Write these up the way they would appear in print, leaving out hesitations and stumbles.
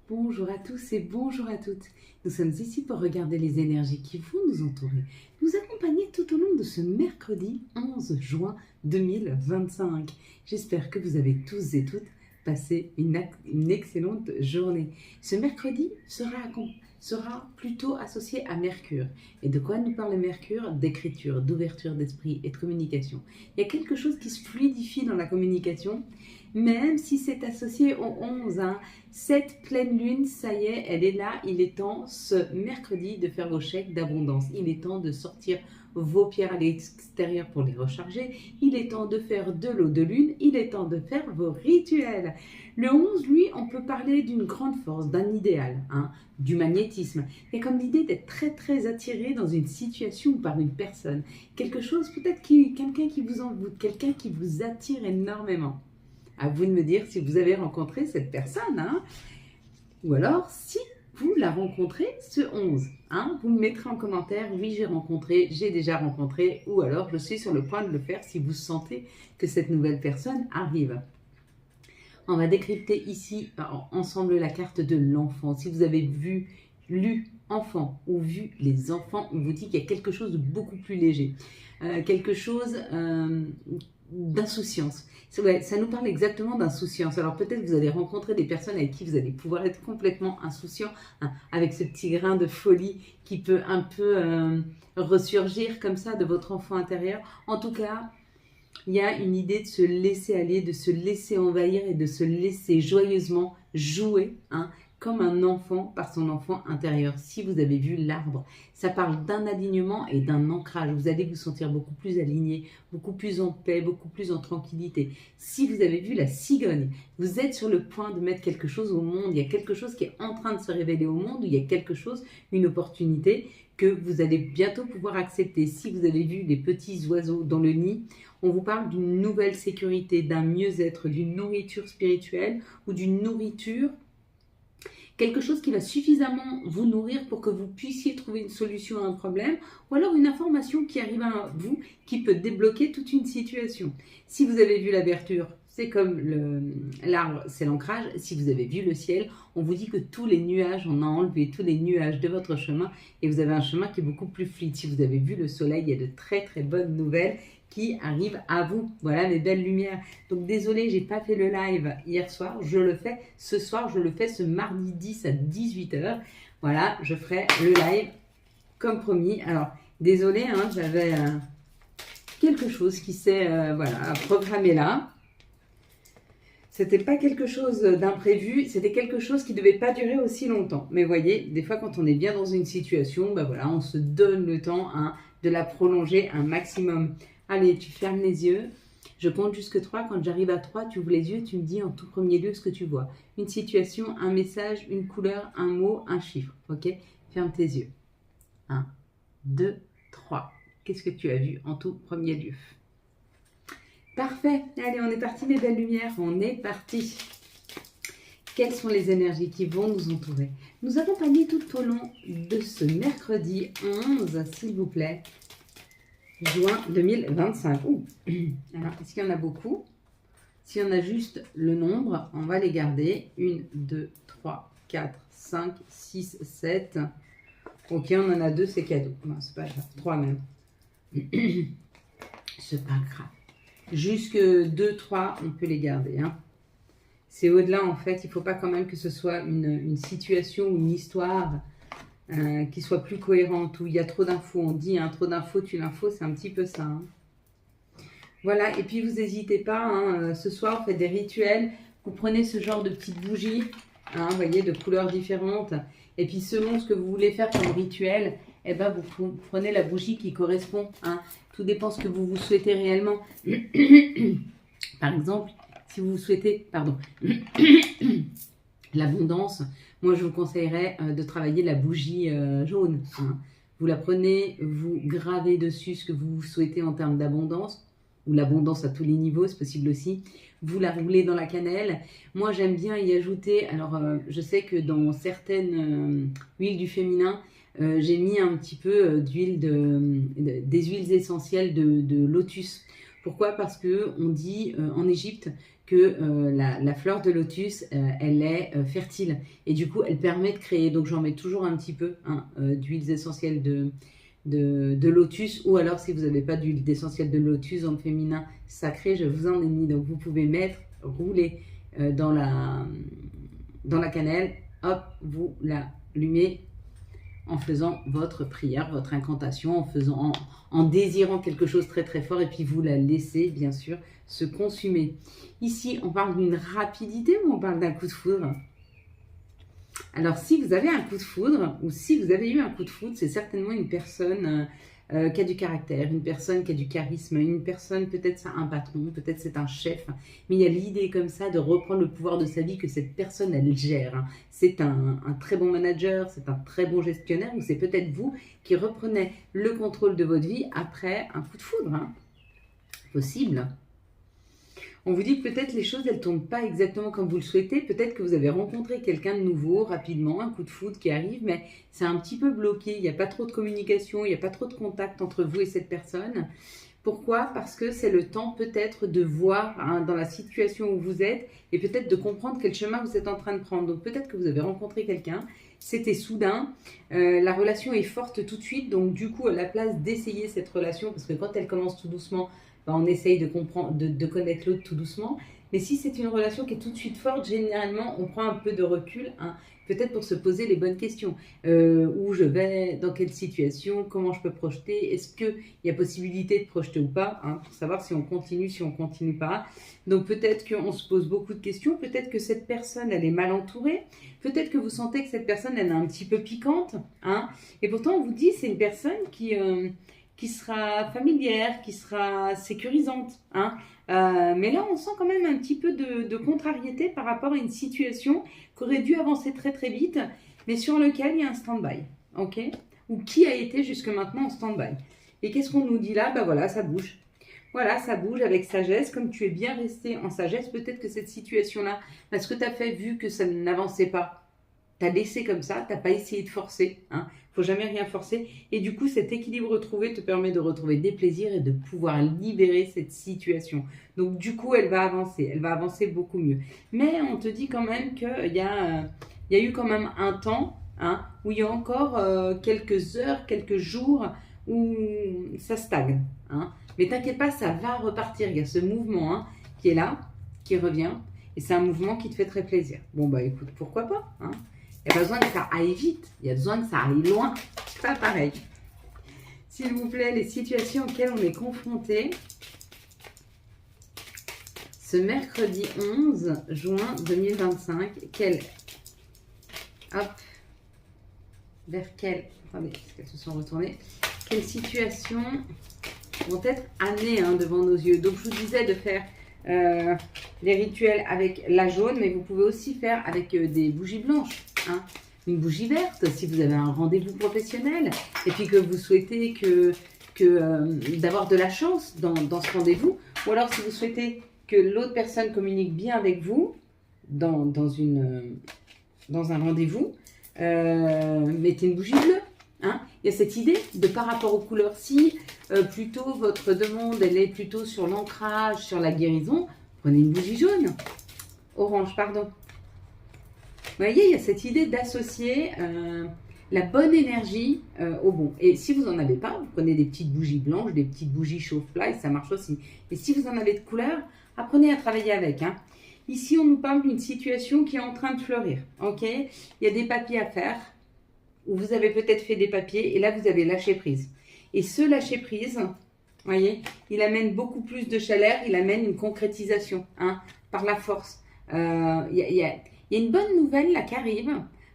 Bonjour à tous et bonjour à toutes. Nous sommes ici pour regarder les énergies qui vont nous entourer, nous accompagner tout au long de ce mercredi 11 juin 2025. J'espère que vous avez tous et toutes passé une excellente journée. Ce mercredi sera plutôt associé à Mercure. Et de quoi nous parle Mercure? D'écriture, d'ouverture d'esprit et de communication. Il y a quelque chose qui se fluidifie dans la communication, même si c'est associé au 11. Cette pleine lune, ça y est, elle est là. Il est temps ce mercredi de faire vos chèques d'abondance. Il est temps de sortir vos pierres à l'extérieur pour les recharger. Il est temps de faire de l'eau de lune. Il est temps de faire vos rituels. Le 11, lui, on peut parler d'une grande force, d'un idéal, du magnétisme. Il y a comme l'idée d'être très très attiré dans une situation ou par une personne. Quelque chose, peut-être quelqu'un qui vous envoûte, quelqu'un qui vous attire énormément. À vous de me dire si vous avez rencontré cette personne, ou alors si vous la rencontrez ce 11. Vous me mettrez en commentaire, oui j'ai rencontré, j'ai déjà rencontré, ou alors je suis sur le point de le faire si vous sentez que cette nouvelle personne arrive. On va décrypter ici ensemble la carte de l'enfant. Si vous avez lu enfant ou vu les enfants, on vous dit qu'il y a quelque chose de beaucoup plus léger, quelque chose d'insouciance. Ça nous parle exactement d'insouciance. Alors peut-être vous allez rencontrer des personnes avec qui vous allez pouvoir être complètement insouciant, avec ce petit grain de folie qui peut un peu ressurgir comme ça de votre enfant intérieur. En tout cas, il y a une idée de se laisser aller, de se laisser envahir et de se laisser joyeusement jouer, comme un enfant par son enfant intérieur. Si vous avez vu l'arbre, ça parle d'un alignement et d'un ancrage. Vous allez vous sentir beaucoup plus aligné, beaucoup plus en paix, beaucoup plus en tranquillité. Si vous avez vu la cigogne, vous êtes sur le point de mettre quelque chose au monde. Il y a quelque chose qui est en train de se révéler au monde, où il y a quelque chose, une opportunité que vous allez bientôt pouvoir accepter. Si vous avez vu les petits oiseaux dans le nid, on vous parle d'une nouvelle sécurité, d'un mieux-être, d'une nourriture spirituelle ou d'une nourriture, quelque chose qui va suffisamment vous nourrir pour que vous puissiez trouver une solution à un problème, ou alors une information qui arrive à vous, qui peut débloquer toute une situation. Si vous avez vu l'aberture, c'est comme l'arbre, c'est l'ancrage. Si vous avez vu le ciel, on vous dit que tous les nuages, on a enlevé tous les nuages de votre chemin et vous avez un chemin qui est beaucoup plus fluide. Si vous avez vu le soleil, il y a de très très bonnes nouvelles qui arrivent à vous. Voilà les belles lumières. Donc désolé, j'ai pas fait le live hier soir. Je le fais ce soir, je le fais ce mardi 10 à 18h. Voilà, je ferai le live comme promis. Alors, désolé, j'avais quelque chose qui s'est programmé là. C'était pas quelque chose d'imprévu, c'était quelque chose qui ne devait pas durer aussi longtemps. Mais voyez, des fois quand on est bien dans une situation, on se donne le temps de la prolonger un maximum. Allez, tu fermes les yeux, je compte jusque 3. Quand j'arrive à 3, tu ouvres les yeux, tu me dis en tout premier lieu ce que tu vois. Une situation, un message, une couleur, un mot, un chiffre. Ok? Ferme tes yeux. 1, 2, 3. Qu'est-ce que tu as vu en tout premier lieu? Parfait. Allez, on est parti mes belles lumières. On est parti. Quelles sont les énergies qui vont nous entourer, nous accompagner tout au long de ce mercredi 11, s'il vous plaît, juin 2025. Alors, est-ce qu'il y en a beaucoup? S'il y en a juste le nombre, on va les garder. 1, 2, 3, 4, 5, 6, 7. Ok, on en a 2, c'est cadeau. Non, c'est pas grave. 3 même. C'est pas grave. Jusque 2, 3, on peut les garder. C'est au-delà, en fait. Il ne faut pas quand même que ce soit une situation ou une histoire qui soit plus cohérente, où il y a trop d'infos. On dit trop d'infos, tue l'info, c'est un petit peu ça. Voilà, et puis vous n'hésitez pas, ce soir, vous faites des rituels. Vous prenez ce genre de petites bougies, vous voyez, de couleurs différentes. Et puis selon ce que vous voulez faire comme rituel, vous prenez la bougie qui correspond. Tout dépend ce que vous souhaitez réellement. Par exemple, si vous souhaitez, l'abondance, moi je vous conseillerais de travailler la bougie jaune. Vous la prenez, vous gravez dessus ce que vous souhaitez en termes d'abondance, ou l'abondance à tous les niveaux, c'est possible aussi. Vous la roulez dans la cannelle. Moi j'aime bien y ajouter, alors je sais que dans certaines huiles du féminin, j'ai mis un petit peu d'huile des huiles essentielles de lotus. Pourquoi? Parce que on dit en Égypte que la fleur de lotus, elle est fertile. Et du coup, elle permet de créer. Donc, j'en mets toujours un petit peu d'huiles essentielles de lotus. Ou alors, si vous n'avez pas d'huile essentielle de lotus dans le féminin sacré, je vous en ai mis. Donc, vous pouvez mettre, rouler dans la cannelle. Hop, vous l'allumez en faisant votre prière, votre incantation, en désirant quelque chose très très fort, et puis vous la laissez bien sûr se consumer. Ici, on parle d'une rapidité ou on parle d'un coup de foudre? Alors, si vous avez un coup de foudre, ou si vous avez eu un coup de foudre, c'est certainement une personne qui a du caractère, une personne qui a du charisme, une personne, peut-être c'est un patron, peut-être c'est un chef, mais il y a l'idée comme ça de reprendre le pouvoir de sa vie, que cette personne, elle gère. C'est un très bon manager, c'est un très bon gestionnaire, ou c'est peut-être vous qui reprenez le contrôle de votre vie après un coup de foudre. Possible. On vous dit que peut-être les choses, elles ne tombent pas exactement comme vous le souhaitez. Peut-être que vous avez rencontré quelqu'un de nouveau rapidement, un coup de foudre qui arrive, mais c'est un petit peu bloqué. Il n'y a pas trop de communication, il n'y a pas trop de contact entre vous et cette personne. Pourquoi? Parce que c'est le temps peut-être de voir dans la situation où vous êtes et peut-être de comprendre quel chemin vous êtes en train de prendre. Donc peut-être que vous avez rencontré quelqu'un, c'était soudain, la relation est forte tout de suite. Donc du coup, à la place d'essayer cette relation, parce que quand elle commence tout doucement, on essaye de comprendre, de connaître l'autre tout doucement. Mais si c'est une relation qui est tout de suite forte, généralement, on prend un peu de recul, peut-être pour se poser les bonnes questions. Où je vais, dans quelle situation, comment je peux projeter, est-ce qu'il y a possibilité de projeter ou pas, pour savoir si on continue pas. Donc peut-être qu'on se pose beaucoup de questions, peut-être que cette personne, elle est mal entourée, peut-être que vous sentez que cette personne, elle est un petit peu piquante, et pourtant on vous dit c'est une personne qui sera familière, qui sera sécurisante. Mais là, on sent quand même un petit peu de contrariété par rapport à une situation qui aurait dû avancer très très vite, mais sur lequel il y a un stand-by, ok? Ou qui a été jusque maintenant en stand-by. Et qu'est-ce qu'on nous dit là? Ben voilà, ça bouge. Voilà, ça bouge avec sagesse. Comme tu es bien resté en sagesse, peut-être que cette situation-là, parce que tu as fait vu que ça n'avançait pas, tu as laissé comme ça, tu n'as pas essayé de forcer. Il ne faut jamais rien forcer. Et du coup, cet équilibre retrouvé te permet de retrouver des plaisirs et de pouvoir libérer cette situation. Donc, du coup, elle va avancer beaucoup mieux. Mais on te dit quand même qu'il y a eu quand même un temps où il y a encore quelques heures, quelques jours où ça stagne. Mais t'inquiète pas, ça va repartir. Il y a ce mouvement qui est là, qui revient. Et c'est un mouvement qui te fait très plaisir. Bon, bah écoute, pourquoi pas Il n'y a pas besoin que ça aille vite, il y a besoin que ça aille loin. Pas pareil. S'il vous plaît, les situations auxquelles on est confronté ce mercredi 11 juin 2025, vers quelle... Attendez, parce qu'elles se sont retournées. Quelles situations vont être amenées devant nos yeux? Donc, je vous disais de faire les rituels avec la jaune, mais vous pouvez aussi faire avec des bougies blanches. Une bougie verte si vous avez un rendez-vous professionnel et puis que vous souhaitez d'avoir de la chance dans ce rendez-vous, ou alors si vous souhaitez que l'autre personne communique bien avec vous dans un rendez-vous, mettez une bougie bleue. Il y a cette idée de par rapport aux couleurs. Si plutôt votre demande elle est plutôt sur l'ancrage, sur la guérison, prenez une bougie jaune, orange pardon. Vous voyez, il y a cette idée d'associer la bonne énergie au bon. Et si vous n'en avez pas, vous prenez des petites bougies blanches, des petites bougies chauffe-plat, et ça marche aussi. Et si vous en avez de couleur, apprenez à travailler avec. Ici, on nous parle d'une situation qui est en train de fleurir. Ok, il y a des papiers à faire, où vous avez peut-être fait des papiers, et là, vous avez lâché prise. Et ce lâcher prise, vous voyez, il amène beaucoup plus de chaleur, il amène une concrétisation par la force. Il y a une bonne nouvelle là qui arrive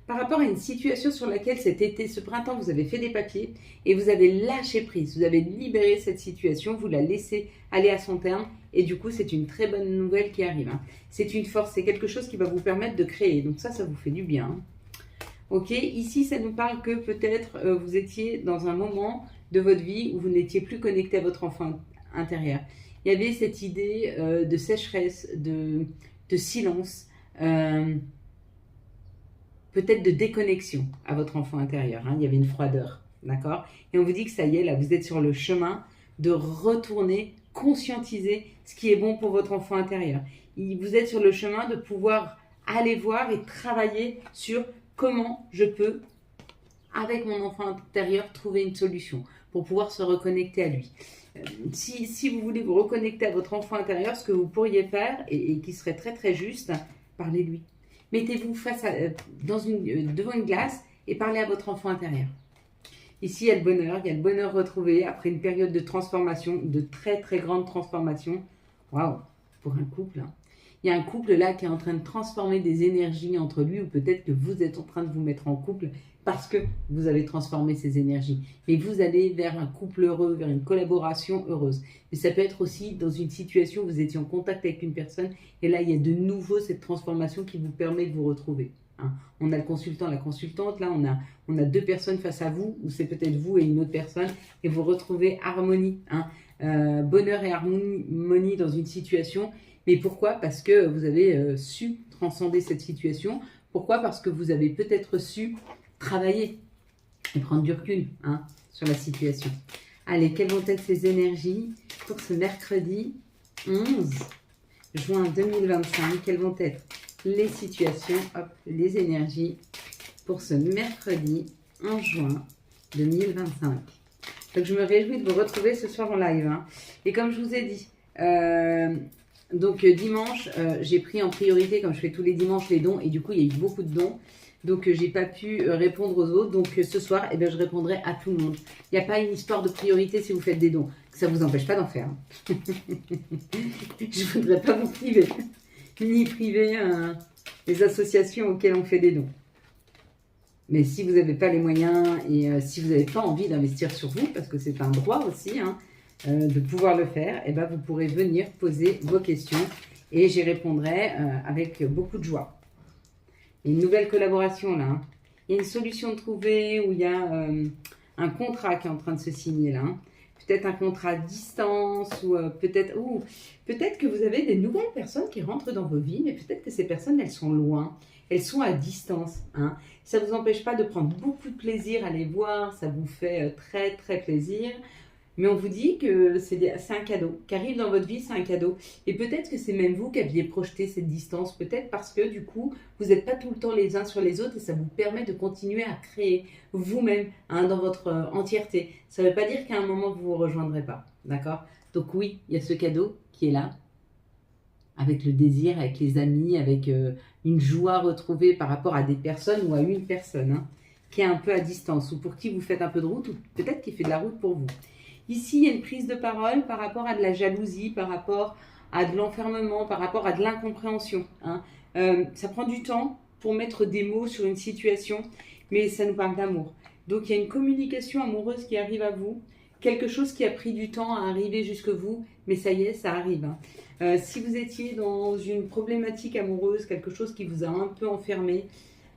par rapport à une situation sur laquelle cet été, ce printemps, vous avez fait des papiers et vous avez lâché prise. Vous avez libéré cette situation, vous la laissez aller à son terme et du coup, c'est une très bonne nouvelle qui arrive. C'est une force, c'est quelque chose qui va vous permettre de créer. Donc ça vous fait du bien. Ok, ici, ça nous parle que peut-être vous étiez dans un moment de votre vie où vous n'étiez plus connecté à votre enfant intérieur. Il y avait cette idée de sécheresse, de silence, peut-être de déconnexion à votre enfant intérieur. Il y avait une froideur, d'accord? Et on vous dit que ça y est, là, vous êtes sur le chemin de retourner, conscientiser ce qui est bon pour votre enfant intérieur. vous êtes sur le chemin de pouvoir aller voir et travailler sur comment je peux, avec mon enfant intérieur, trouver une solution pour pouvoir se reconnecter à lui. Si vous voulez vous reconnecter à votre enfant intérieur, ce que vous pourriez faire, et qui serait très très juste, parlez-lui. Mettez-vous devant une glace et parlez à votre enfant intérieur. Ici, il y a le bonheur retrouvé après une période de transformation, de très très grande transformation. Waouh, pour un couple. Il y a un couple là qui est en train de transformer des énergies entre lui, ou peut-être que vous êtes en train de vous mettre en couple parce que vous avez transformé ces énergies. Mais vous allez vers un couple heureux, vers une collaboration heureuse. Mais ça peut être aussi dans une situation où vous étiez en contact avec une personne et là, il y a de nouveau cette transformation qui vous permet de vous retrouver. On a le consultant, la consultante, là on a deux personnes face à vous, ou c'est peut-être vous et une autre personne, et vous retrouvez harmonie, bonheur et harmonie dans une situation. Mais pourquoi? Parce que vous avez su transcender cette situation. Pourquoi? Parce que vous avez peut-être su travailler et prendre du recul sur la situation. Allez, quelles vont être ces énergies pour ce mercredi 11 juin 2025? Quelles vont être les situations, les énergies pour ce mercredi 11 juin 2025? Donc je me réjouis de vous retrouver ce soir en live. Et comme je vous ai dit, donc dimanche, j'ai pris en priorité, comme je fais tous les dimanches, les dons. Et du coup, il y a eu beaucoup de dons. Donc, j'ai pas pu répondre aux autres. Donc, ce soir, je répondrai à tout le monde. Il n'y a pas une histoire de priorité si vous faites des dons. Ça ne vous empêche pas d'en faire. Je ne voudrais pas vous priver. Ni priver les associations auxquelles on fait des dons. Mais si vous n'avez pas les moyens et si vous n'avez pas envie d'investir sur vous, parce que c'est un droit aussi de pouvoir le faire, vous pourrez venir poser vos questions et j'y répondrai avec beaucoup de joie. Il y a une nouvelle collaboration là. Il y a une solution trouvée où il y a un contrat qui est en train de se signer là. Peut-être un contrat à distance ou peut-être que vous avez des nouvelles personnes qui rentrent dans vos vies, mais peut-être que ces personnes, elles sont loin, elles sont à distance. Ça ne vous empêche pas de prendre beaucoup de plaisir à les voir, ça vous fait très très plaisir. Mais on vous dit que c'est un cadeau, qu'arrive dans votre vie, c'est un cadeau. Et peut-être que c'est même vous qui aviez projeté cette distance, peut-être parce que du coup, vous n'êtes pas tout le temps les uns sur les autres et ça vous permet de continuer à créer vous-même dans votre entièreté. Ça ne veut pas dire qu'à un moment, vous ne vous rejoindrez pas, d'accord? Donc oui, il y a ce cadeau qui est là, avec le désir, avec les amis, avec une joie retrouvée par rapport à des personnes ou à une personne qui est un peu à distance ou pour qui vous faites un peu de route ou peut-être qui fait de la route pour vous. Ici, il y a une prise de parole par rapport à de la jalousie, par rapport à de l'enfermement, par rapport à de l'incompréhension. Ça prend du temps pour mettre des mots sur une situation, mais ça nous parle d'amour. Donc, il y a une communication amoureuse qui arrive à vous, quelque chose qui a pris du temps à arriver jusque vous, mais ça y est, ça arrive. Si vous étiez dans une problématique amoureuse, quelque chose qui vous a un peu enfermé,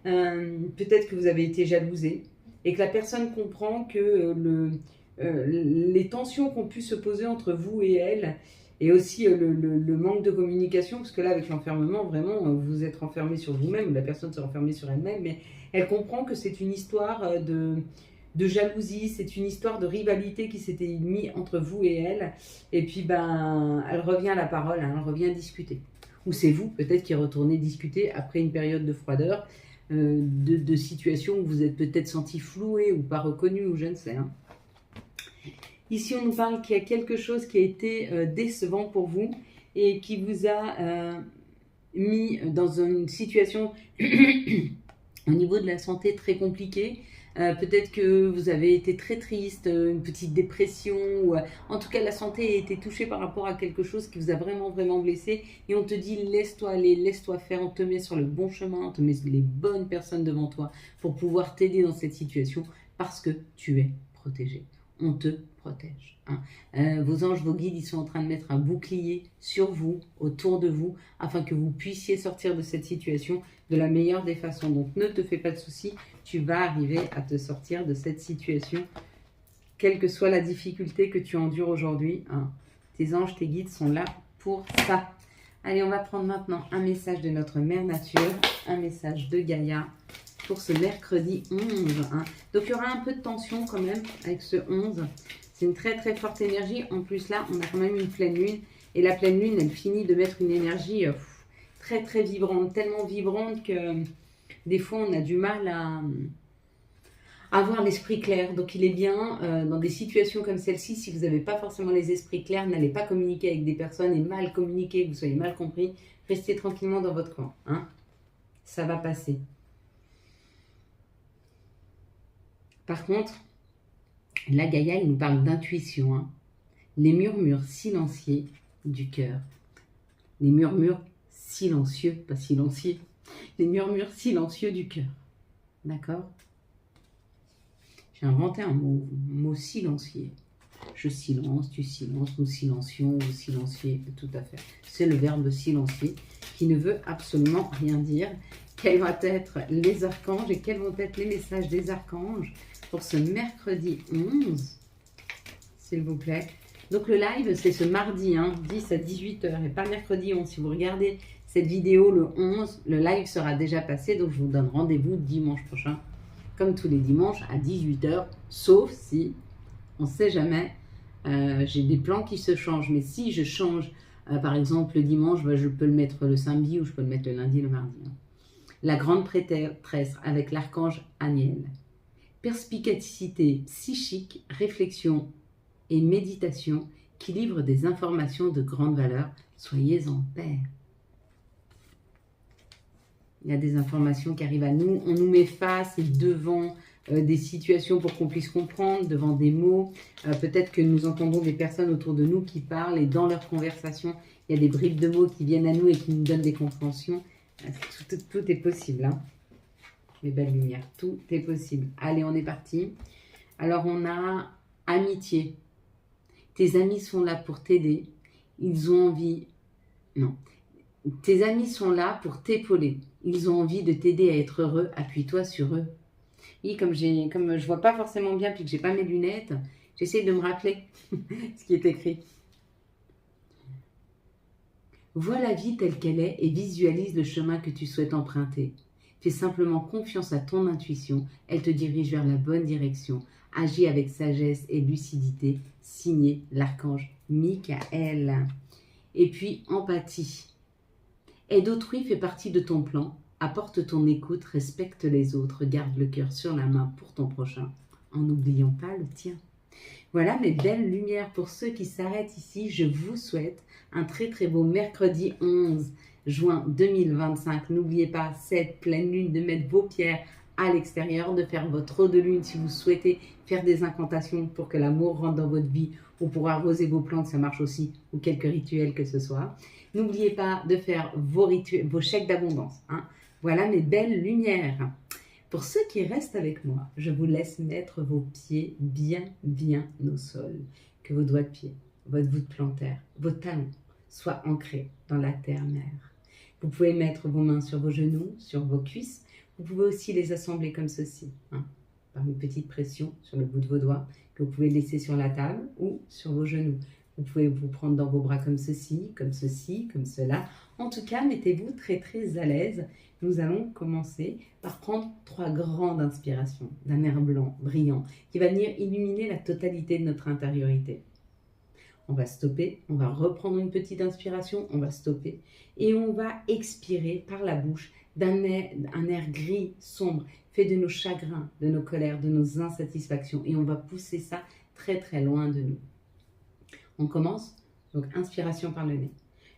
peut-être que vous avez été jalousé et que la personne comprend que les tensions qu'ont pu se poser entre vous et elle, et aussi le manque de communication, parce que là, avec l'enfermement, vraiment, vous êtes renfermé sur vous-même, la personne s'est renfermée sur elle-même, mais elle comprend que c'est une histoire de jalousie, c'est une histoire de rivalité qui s'était mise entre vous et elle, et puis elle revient à la parole, elle revient discuter. Ou c'est vous, peut-être, qui retournez discuter après une période de froideur, de situations où vous êtes peut-être senti floué ou pas reconnu, ou je ne sais. Ici, on nous parle qu'il y a quelque chose qui a été décevant pour vous et qui vous a mis dans une situation au niveau de la santé très compliquée. Peut-être que vous avez été très triste, une petite dépression, ou en tout cas la santé a été touchée par rapport à quelque chose qui vous a vraiment vraiment blessé et on te dit laisse-toi aller, laisse-toi faire, on te met sur le bon chemin, on te met les bonnes personnes devant toi pour pouvoir t'aider dans cette situation parce que tu es protégé. On te protège. Vos anges, vos guides, ils sont en train de mettre un bouclier sur vous, autour de vous, afin que vous puissiez sortir de cette situation de la meilleure des façons. Donc ne te fais pas de soucis, tu vas arriver à te sortir de cette situation, quelle que soit la difficulté que tu endures aujourd'hui. Tes anges, tes guides sont là pour ça. Allez, on va prendre maintenant un message de notre mère nature, un message de Gaïa, pour ce mercredi 11. Donc, il y aura un peu de tension quand même avec ce 11. C'est une très, très forte énergie. En plus, là, on a quand même une pleine lune. Et la pleine lune, elle finit de mettre une énergie très très vibrante, tellement vibrante que des fois on a du mal à avoir l'esprit clair. Donc il est bien, dans des situations comme celle-ci, si vous n'avez pas forcément les esprits clairs, n'allez pas communiquer avec des personnes et mal communiquer, que vous soyez mal compris, restez tranquillement dans votre coin. Hein. Ça va passer. Par contre, là, Gaïa, il nous parle d'intuition. Hein. Les murmures silencieux du cœur. Les murmures silencieux, pas silencieux. Les murmures silencieux du cœur. D'accord? J'ai inventé un mot silencieux. Je silence, tu silences, nous silencions, vous silenciez, tout à fait. C'est le verbe silencier qui ne veut absolument rien dire. Quels vont être les archanges et quels vont être les messages des archanges pour ce mercredi 11, s'il vous plaît. Donc le live, c'est ce mardi, 10 à 18h, et pas mercredi 11. Si vous regardez cette vidéo le 11, le live sera déjà passé, donc je vous donne rendez-vous dimanche prochain, comme tous les dimanches, à 18h, sauf si, on ne sait jamais, j'ai des plans qui se changent, mais si je change, par exemple le dimanche, je peux le mettre le samedi ou je peux le mettre le lundi, le mardi. La grande prêtresse avec l'archange Aniel. Perspicacité psychique, réflexion et méditation qui livrent des informations de grande valeur. Soyez en paix. Il y a des informations qui arrivent à nous. On nous met face devant des situations pour qu'on puisse comprendre, devant des mots. Peut-être que nous entendons des personnes autour de nous qui parlent et dans leur conversation, il y a des bribes de mots qui viennent à nous et qui nous donnent des compréhensions. Tout est possible. Hein. Mes belles lumières, tout est possible. Allez, on est parti. Alors, on a amitié. Tes amis sont là pour t'aider. Ils ont envie... Non. Tes amis sont là pour t'épauler. Ils ont envie de t'aider à être heureux. Appuie-toi sur eux. Oui, comme je vois pas forcément bien puis que j'ai pas mes lunettes, j'essaie de me rappeler ce qui est écrit. Vois la vie telle qu'elle est et visualise le chemin que tu souhaites emprunter. Fais simplement confiance à ton intuition, elle te dirige vers la bonne direction. Agis avec sagesse et lucidité. Signé l'archange Michael. Et puis, empathie. Aide autrui fait partie de ton plan. Apporte ton écoute, respecte les autres, garde le cœur sur la main pour ton prochain, en n'oubliant pas le tien. Voilà mes belles lumières. Pour ceux qui s'arrêtent ici, je vous souhaite un très très beau mercredi 11 juin 2025. N'oubliez pas, cette pleine lune, de mettre vos pierres à l'extérieur, de faire votre eau de lune si vous souhaitez faire des incantations pour que l'amour rentre dans votre vie ou pour arroser vos plantes, ça marche aussi, ou quelques rituels que ce soit. N'oubliez pas de faire vos chèques d'abondance. Hein. Voilà mes belles lumières. Pour ceux qui restent avec moi, je vous laisse mettre vos pieds bien au sol. Que vos doigts de pied, votre voûte plantaire, vos talons soient ancrés dans la terre-mère. Vous pouvez mettre vos mains sur vos genoux, sur vos cuisses. Vous pouvez aussi les assembler comme ceci, par une petite pression sur le bout de vos doigts que vous pouvez laisser sur la table ou sur vos genoux. Vous pouvez vous prendre dans vos bras comme ceci, comme cela. En tout cas, mettez-vous très très à l'aise. Nous allons commencer par prendre 3 grandes inspirations d'un air blanc, brillant, qui va venir illuminer la totalité de notre intériorité. On va stopper, on va reprendre une petite inspiration, on va stopper et on va expirer par la bouche un air gris, sombre, fait de nos chagrins, de nos colères, de nos insatisfactions et on va pousser ça très très loin de nous. On commence, donc inspiration par le nez.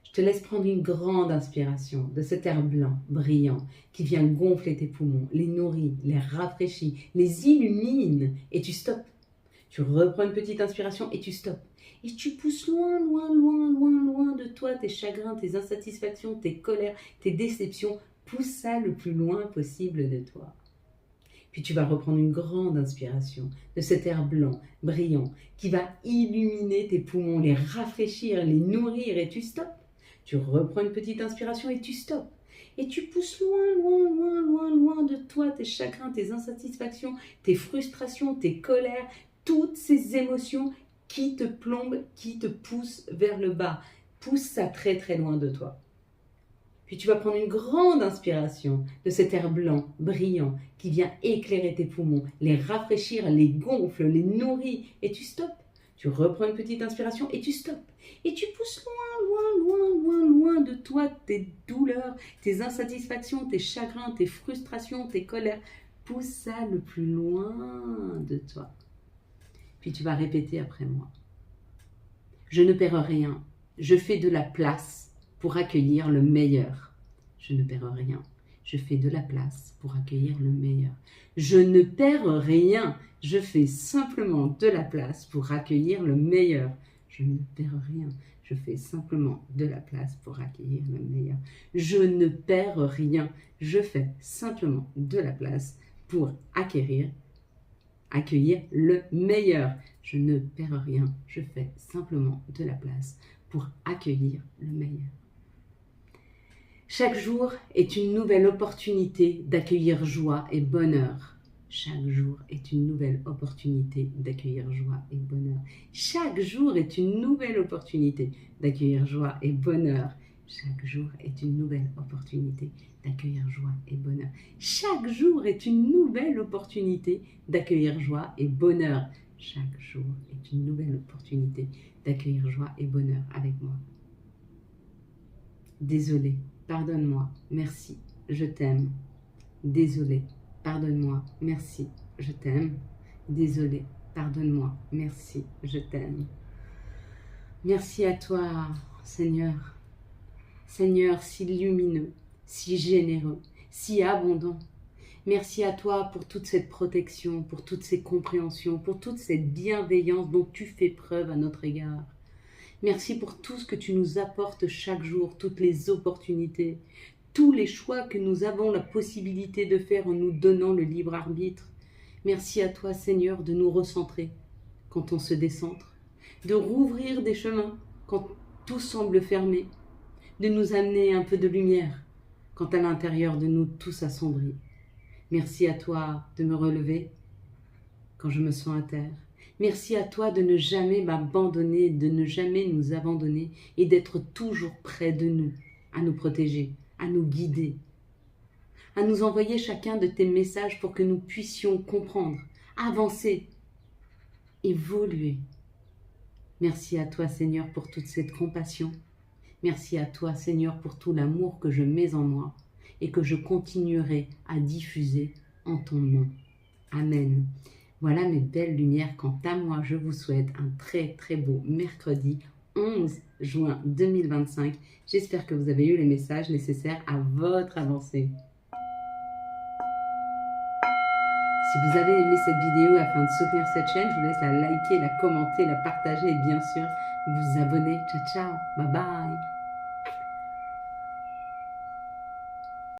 Je te laisse prendre une grande inspiration de cet air blanc, brillant, qui vient gonfler tes poumons, les nourrit, les rafraîchit, les illumine et tu stoppes. Tu reprends une petite inspiration et tu stoppes. Et tu pousses loin de toi tes chagrins, tes insatisfactions, tes colères, tes déceptions. Pousse ça le plus loin possible de toi. Puis tu vas reprendre une grande inspiration de cet air blanc, brillant, qui va illuminer tes poumons, les rafraîchir, les nourrir et tu stoppes. Tu reprends une petite inspiration et tu stoppes. Et tu pousses loin de toi tes chagrins, tes insatisfactions, tes frustrations, tes colères, toutes ces émotions qui te plombent, qui te poussent vers le bas. Pousse ça très très loin de toi. Puis tu vas prendre une grande inspiration de cet air blanc, brillant, qui vient éclairer tes poumons, les rafraîchir, les gonfle, les nourrit, et tu stoppes. Tu reprends une petite inspiration et tu stoppes. Et tu pousses loin de toi tes douleurs, tes insatisfactions, tes chagrins, tes frustrations, tes colères. Pousse ça le plus loin de toi. Puis tu vas répéter après moi. Je ne perds rien. Je fais de la place pour accueillir le meilleur. Je ne perds rien. Je fais de la place pour accueillir le meilleur. Je ne perds rien. Je fais simplement de la place pour accueillir le meilleur. Je ne perds rien. Je fais simplement de la place pour accueillir le meilleur. Je ne perds rien. Je fais simplement de la place pour accueillir le meilleur. Je ne perds rien. Je fais simplement de la place pour accueillir le meilleur. Chaque jour est une nouvelle opportunité d'accueillir joie et bonheur. Chaque jour est une nouvelle opportunité d'accueillir joie et bonheur. Chaque jour est une nouvelle opportunité d'accueillir joie et bonheur. Chaque jour est une nouvelle opportunité d'accueillir joie et bonheur. Chaque jour est une nouvelle opportunité d'accueillir joie et bonheur. Chaque jour est une nouvelle opportunité d'accueillir joie et bonheur avec moi. Désolé, pardonne-moi, merci, je t'aime. Désolé, pardonne-moi, merci, je t'aime. Désolé, pardonne-moi, merci, je t'aime. Merci à toi, Seigneur. Seigneur, si lumineux, si généreux, si abondant. Merci à toi pour toute cette protection, pour toutes ces compréhensions, pour toute cette bienveillance dont tu fais preuve à notre égard. Merci pour tout ce que tu nous apportes chaque jour, toutes les opportunités, tous les choix que nous avons la possibilité de faire en nous donnant le libre arbitre. Merci à toi, Seigneur, de nous recentrer quand on se décentre, de rouvrir des chemins quand tout semble fermé, de nous amener un peu de lumière quand à l'intérieur de nous tout s'assombrit. Merci à toi de me relever quand je me sens à terre. Merci à toi de ne jamais m'abandonner, de ne jamais nous abandonner et d'être toujours près de nous, à nous protéger, à nous guider, à nous envoyer chacun de tes messages pour que nous puissions comprendre, avancer, évoluer. Merci à toi, Seigneur, pour toute cette compassion. Merci à toi, Seigneur, pour tout l'amour que je mets en moi et que je continuerai à diffuser en ton nom. Amen. Voilà mes belles lumières. Quant à moi, je vous souhaite un très très beau mercredi 11 juin 2025. J'espère que vous avez eu les messages nécessaires à votre avancée. Si vous avez aimé cette vidéo afin de soutenir cette chaîne, je vous laisse la liker, la commenter, la partager et bien sûr vous abonner. Ciao ciao, bye bye.